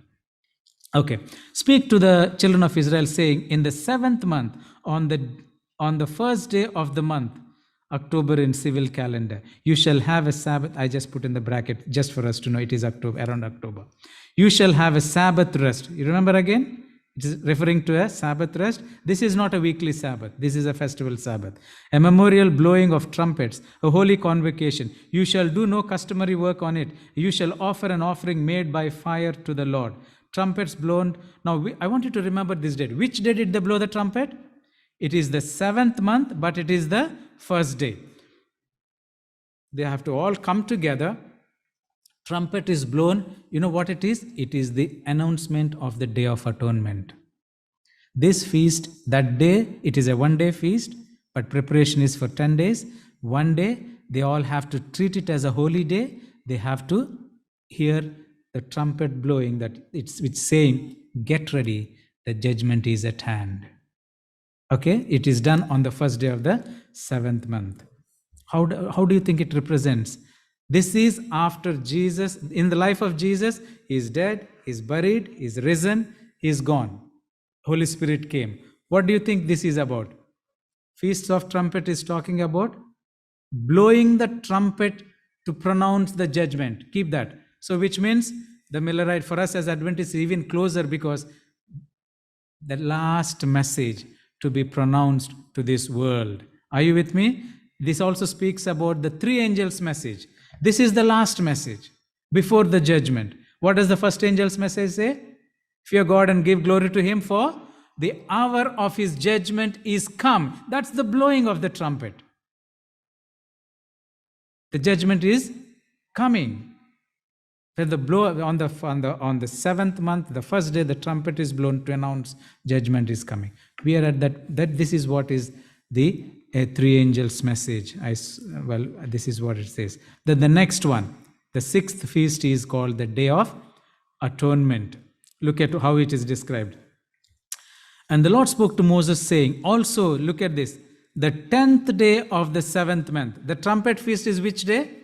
[SPEAKER 1] Okay. Speak to the children of Israel, saying, in the 7th month, on the first day of the month, October in civil calendar, you shall have a Sabbath. I just put in the bracket just for us to know it is October, around October. You shall have a Sabbath rest. You remember again? It is referring to a Sabbath rest. This is not a weekly Sabbath. This is a festival Sabbath. A memorial blowing of trumpets, a holy convocation. You shall do no customary work on it. You shall offer an offering made by fire to the Lord. Trumpets blown. Now, I want you to remember this date. Which day did they blow the trumpet? It is the 7th month, but it is the first day. They have to all come together. Trumpet is blown. You know what it is? It is the announcement of the Day of Atonement. This feast, that day, it is a one-day feast, but preparation is for 10 days. One day, they all have to treat it as a holy day. They have to hear the trumpet blowing, that it's saying, get ready, the judgment is at hand. Okay, it is done on the first day of the seventh month. How do you think it represents? This is after Jesus, in the life of Jesus, he is dead, he is buried, he is risen, he is gone. Holy Spirit came. What do you think this is about? Feast of Trumpet is talking about blowing the trumpet to pronounce the judgment. Keep that. So, which means the Millerite for us as Adventists is even closer, because the last message to be pronounced to this world. Are you with me? This also speaks about the three angels' message. This is the last message before the judgment. What does the first angel's message say? Fear God and give glory to him, for the hour of his judgment is come. That's the blowing of the trumpet. The judgment is coming. When the blow on the seventh month, the first day, the trumpet is blown to announce judgment is coming. We are at that this is what is the three angels' message. This is what it says. Then the next one, the sixth feast, is called the Day of Atonement. Look at how it is described. And the Lord spoke to Moses, saying, also, look at this, the 10th day of the seventh month. The trumpet feast is which day?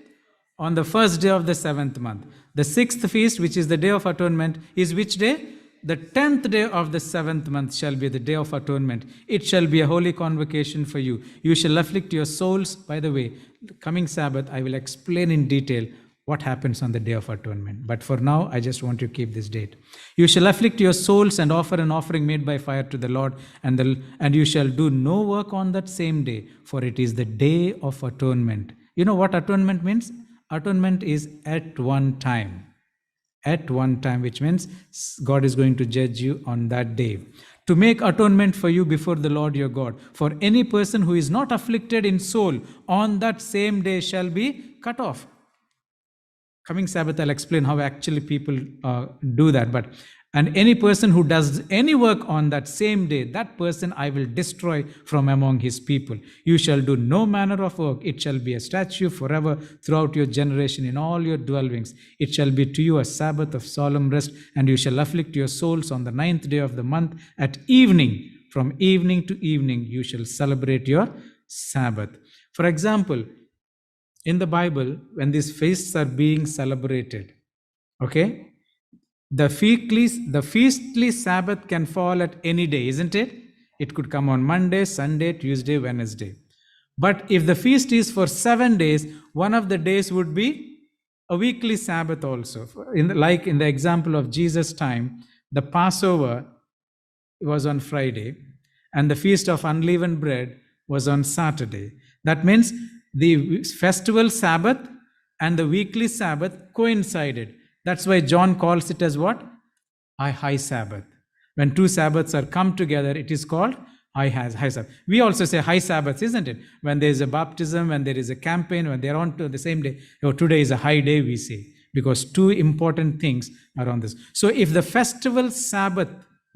[SPEAKER 1] On the first day of the seventh month. The sixth feast, which is the Day of Atonement, is which day? The 10th day of the seventh month shall be the Day of Atonement. It shall be a holy convocation for you. You shall afflict your souls. By the way, coming Sabbath, I will explain in detail what happens on the Day of Atonement. But for now, I just want you to keep this date. You shall afflict your souls and offer an offering made by fire to the Lord, and you shall do no work on that same day, for it is the Day of Atonement. You know what atonement means? Atonement is at one time. At one time, which means God is going to judge you on that day. To make atonement for you before the Lord your God. For any person who is not afflicted in soul on that same day shall be cut off. Coming Sabbath, I'll explain how actually people do that. And any person who does any work on that same day, that person I will destroy from among his people. You shall do no manner of work. It shall be a statute forever throughout your generation in all your dwellings. It shall be to you a Sabbath of solemn rest, and you shall afflict your souls on the 9th day of the month at evening. From evening to evening, you shall celebrate your Sabbath. For example, in the Bible, when these feasts are being celebrated, okay, the feastly Sabbath can fall at any day, isn't it? It could come on Monday, Sunday, Tuesday, Wednesday. But if the feast is for 7 days, one of the days would be a weekly Sabbath also. Like in the example of Jesus' time, the Passover was on Friday, and the Feast of Unleavened Bread was on Saturday. That means the festival Sabbath and the weekly Sabbath coincided. That's why John calls it as what? A high Sabbath. When two Sabbaths are come together, it is called high Sabbath. We also say high Sabbaths, isn't it? When there is a baptism, when there is a campaign, when they are on to the same day. Oh, today is a high day, we say, because two important things are on this. So if the festival Sabbath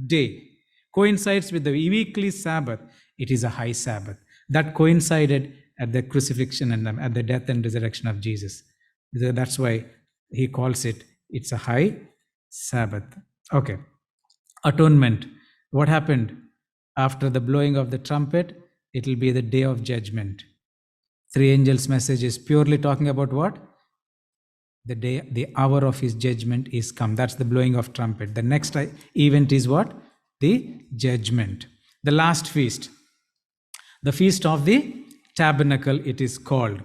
[SPEAKER 1] day coincides with the weekly Sabbath, it is a high Sabbath. That coincided at the crucifixion and at the death and resurrection of Jesus. That's why he calls it's a high Sabbath. Okay. Atonement. What happened? After the blowing of the trumpet, it will be the day of judgment. Three angels' message is purely talking about what? The hour of his judgment is come. That's the blowing of trumpet. The next event is what? The judgment. The last feast. The Feast of the Tabernacle, it is called.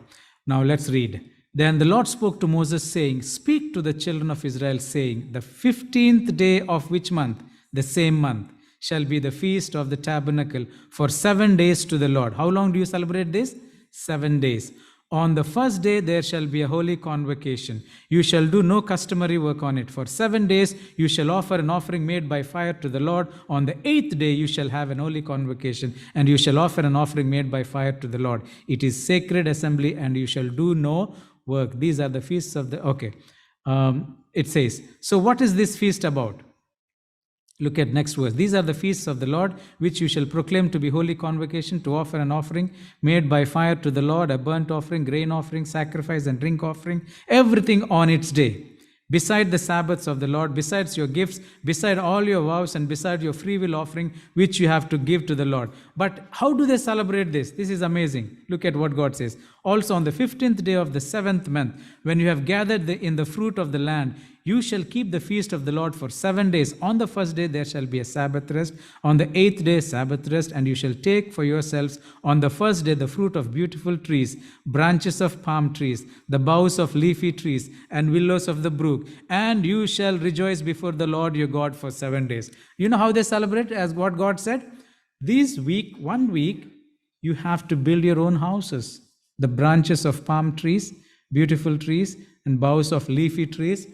[SPEAKER 1] Now let's read. Then the Lord spoke to Moses, saying, speak to the children of Israel, saying, the 15th day of which month? The same month shall be the Feast of the Tabernacle for 7 days to the Lord. How long do you celebrate this? 7 days. On the first day there shall be a holy convocation. You shall do no customary work on it. For 7 days you shall offer an offering made by fire to the Lord. On the 8th day you shall have an holy convocation, and you shall offer an offering made by fire to the Lord. It is sacred assembly, and you shall do no work. These are the feasts of the... Okay. It says, so what is this feast about? Look at next verse. These are the feasts of the Lord, which you shall proclaim to be holy convocation, to offer an offering made by fire to the Lord, a burnt offering, grain offering, sacrifice and drink offering, everything on its day. beside the Sabbaths of the Lord, besides your gifts, beside all your vows, and beside your free will offering, which you have to give to the Lord. But how do they celebrate this? This is amazing. Look at what God says. Also, on the 15th day of the 7th month, when you have gathered in the fruit of the land, you shall keep the feast of the Lord for 7 days. On the first day there shall be a Sabbath rest. On the 8th day, Sabbath rest. And you shall take for yourselves on the first day the fruit of beautiful trees, branches of palm trees, the boughs of leafy trees, and willows of the brook. And you shall rejoice before the Lord your God for 7 days. You know how they celebrate, as what God said? This week, 1 week, you have to build your own houses. The branches of palm trees, beautiful trees, and boughs of leafy trees.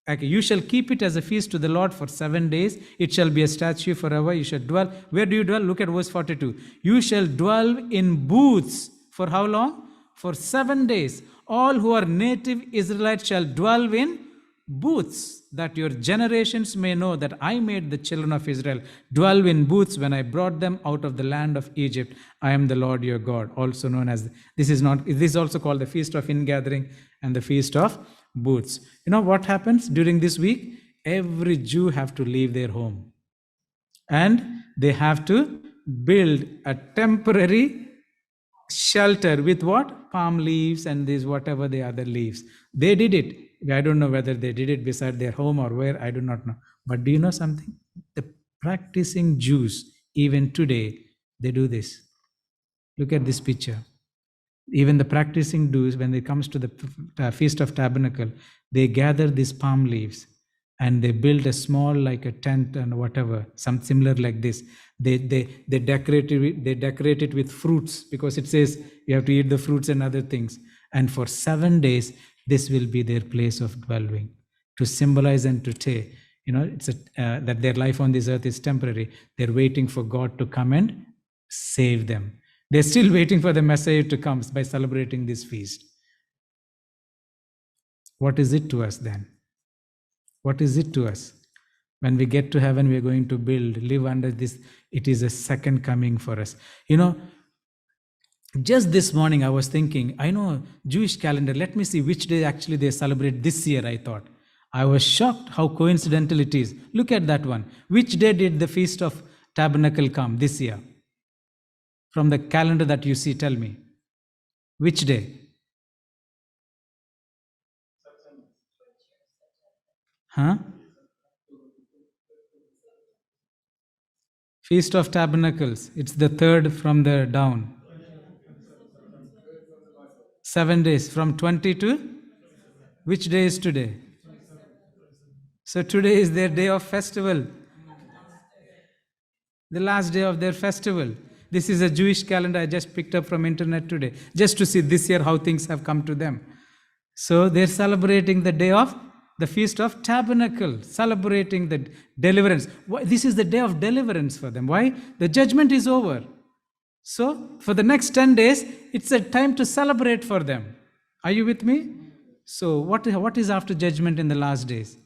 [SPEAKER 1] Okay, you shall keep it as a feast to the Lord for 7 days. It shall be a statue forever. You shall dwell. Where do you dwell? Look at verse 42. You shall dwell in booths. For how long? For 7 days. All who are native Israelites shall dwell in booths, that your generations may know that I made the children of Israel dwell in booths when I brought them out of the land of Egypt. I am the Lord your God. Also known as, this is also called the Feast of Ingathering and the Feast of Booths. You know what happens during this week? Every Jew have to leave their home, and they have to build a temporary shelter with what? Palm leaves and these whatever the other leaves. They did it. I don't know whether they did it beside their home or where, I do not know. But do you know something? The practicing Jews, even today, they do this. Look at this picture. Even the practicing Jews, when it comes to the Feast of Tabernacle, they gather these palm leaves and they build a small, like a tent and whatever, some similar like this. They decorate it with fruits, because it says you have to eat the fruits and other things. And for 7 days, this will be their place of dwelling, to symbolize and to say, it's that their life on this earth is temporary. They're waiting for God to come and save them. They're still waiting for the Messiah to come by celebrating this feast. What is it to us then? What is it to us? When we get to heaven, we're going to live under this. It is a second coming for us. Just this morning I was thinking, I know Jewish calendar, let me see which day actually they celebrate this year, I thought. I was shocked how coincidental it is. Look at that one. Which day did the Feast of Tabernacle come this year? From the calendar that you see, tell me. Which day? Huh? Feast of Tabernacles. It's the third from the down. 7 days. From 20 to? Which day is today? So today is their day of festival. The last day of their festival. This is a Jewish calendar I just picked up from internet today, just to see this year how things have come to them. So they're celebrating the day of the Feast of Tabernacle, celebrating the deliverance. This is the day of deliverance for them. Why? The judgment is over. So for the next 10 days, it's a time to celebrate for them. Are you with me? So what is after judgment in the last days?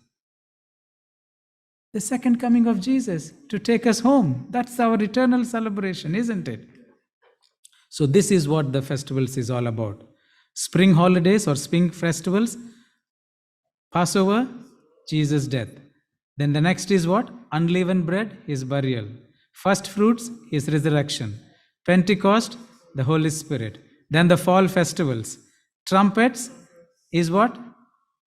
[SPEAKER 1] The second coming of Jesus to take us home. That's our eternal celebration, isn't it? So this is what the festivals is all about. Spring holidays or spring festivals. Passover, Jesus' death. Then the next is what? Unleavened bread, his burial. First fruits, his resurrection. Pentecost, the Holy Spirit. Then the fall festivals. Trumpets is what?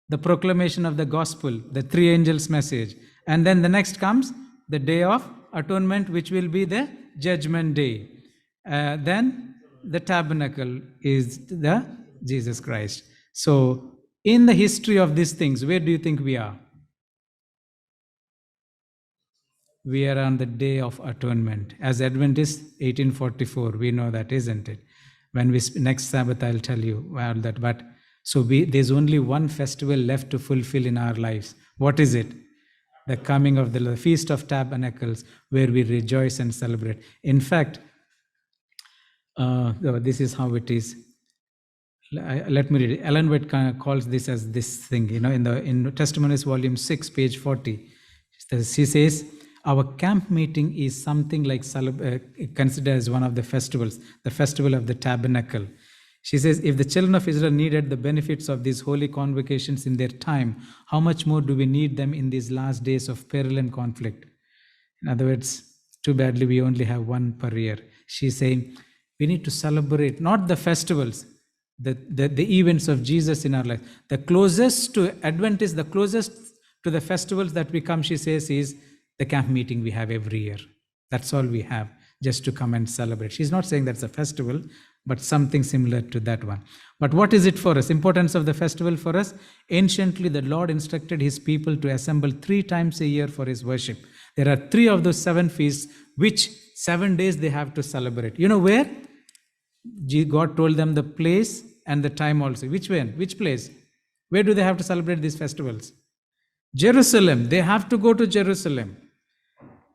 [SPEAKER 1] The proclamation of the gospel, the three angels' message. And then the next comes the Day of Atonement, which will be the Judgment Day. Then the tabernacle is the Jesus Christ. So in the history of these things, where do you think we are? We are on the Day of Atonement. As Adventists, 1844, we know that, isn't it? When next Sabbath, I'll tell you all that. But so there's only one festival left to fulfill in our lives. What is it? The coming of the Feast of Tabernacles, where we rejoice and celebrate. In fact, this is how it is. Let me read it. Ellen White calls this as this thing, in Testimonies, volume 6, page 40. She says, our camp meeting is something like considered as one of the festivals, the festival of the tabernacle. She says, if the children of Israel needed the benefits of these holy convocations in their time, how much more do we need them in these last days of peril and conflict? In other words, too badly we only have one per year. She's saying we need to celebrate not the festivals, the events of Jesus in our life. The closest to Advent the closest to the festivals that we come, she says, is the camp meeting we have every year. That's all we have, just to come and celebrate. She's not saying that's a festival, but something similar to that one. But what is it for us? Importance of the festival for us? Anciently, the Lord instructed his people to assemble 3 times a year for his worship. There are 3 of those 7 feasts, which 7 days they have to celebrate. You know where? God told them the place and the time also. Which one? Which place? Where do they have to celebrate these festivals? Jerusalem. They have to go to Jerusalem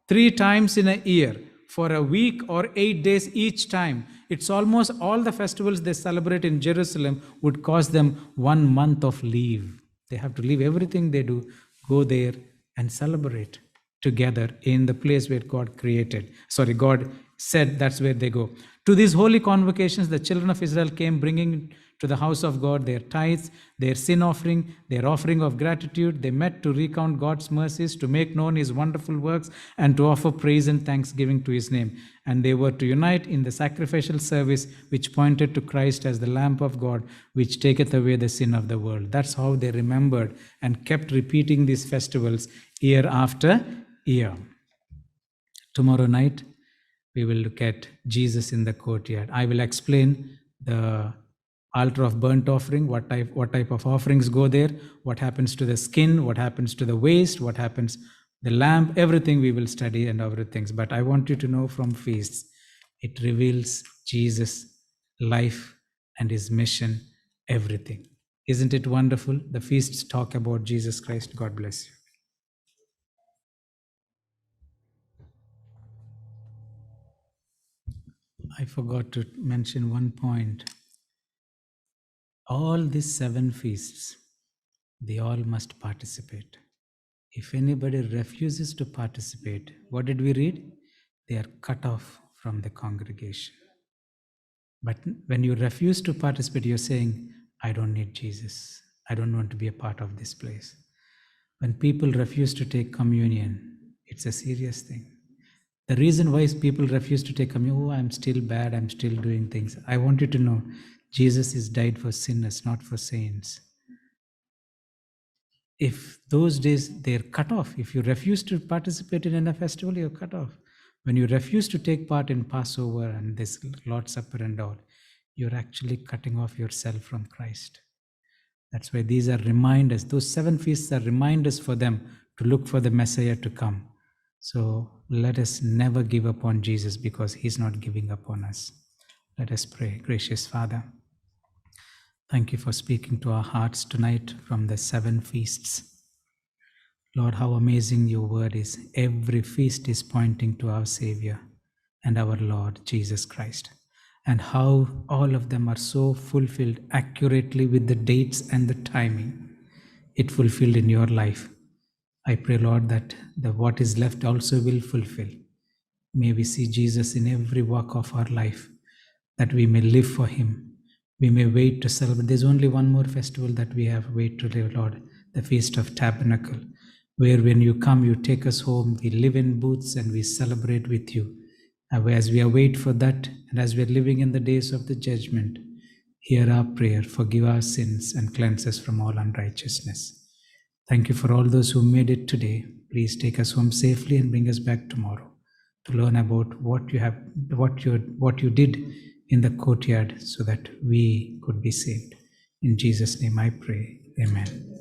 [SPEAKER 1] 3 times in a year for a week or 8 days each time. It's almost all the festivals they celebrate in Jerusalem would cost them 1 month of leave. They have to leave everything they do, go there and celebrate together in the place where God said that's where they go. To these holy convocations, the children of Israel came bringing to the house of God their tithes, their sin offering, their offering of gratitude. They met to recount God's mercies, to make known his wonderful works, and to offer praise and thanksgiving to his name. And they were to unite in the sacrificial service which pointed to Christ as the Lamb of God, which taketh away the sin of the world. That's how they remembered and kept repeating these festivals year after year. Tomorrow night, we will look at Jesus in the courtyard. I will explain the altar of burnt offering, what type of offerings go there, what happens to the skin, what happens to the waist, what happens the lamb, everything we will study and other things. But I want you to know from feasts, it reveals Jesus' life and his mission, everything. Isn't it wonderful? The feasts talk about Jesus Christ. God bless you. I forgot to mention one point. All these 7 feasts, they all must participate. If anybody refuses to participate, what did we read? They are cut off from the congregation. But when you refuse to participate, you're saying, I don't need Jesus. I don't want to be a part of this place. When people refuse to take communion, it's a serious thing. The reason why people refuse to take communion, I'm still bad, I'm still doing things. I want you to know, Jesus is died for sinners, not for saints. If those days they're cut off, if you refuse to participate in a festival, you're cut off. When you refuse to take part in Passover and this Lord's Supper and all, you're actually cutting off yourself from Christ. That's why these are reminders. Those 7 feasts are reminders for them to look for the Messiah to come. So let us never give up on Jesus, because he's not giving up on us. Let us pray. Gracious Father, thank you for speaking to our hearts tonight from the 7 feasts. Lord, how amazing your word is. Every feast is pointing to our Savior and our Lord Jesus Christ. And how all of them are so fulfilled accurately with the dates and the timing. It fulfilled in your life. I pray, Lord, that what is left also will fulfill. May we see Jesus in every walk of our life, that we may live for him. We may wait to celebrate. There's only one more festival that we have wait to live, Lord, the Feast of Tabernacle, where when you come, you take us home, we live in booths and we celebrate with you. As we await for that, and as we are living in the days of the judgment, hear our prayer, forgive our sins, and cleanse us from all unrighteousness. Thank you for all those who made it today. Please take us home safely and bring us back tomorrow to learn about what you did in the courtyard, so that we could be saved. In Jesus' name I pray. Amen.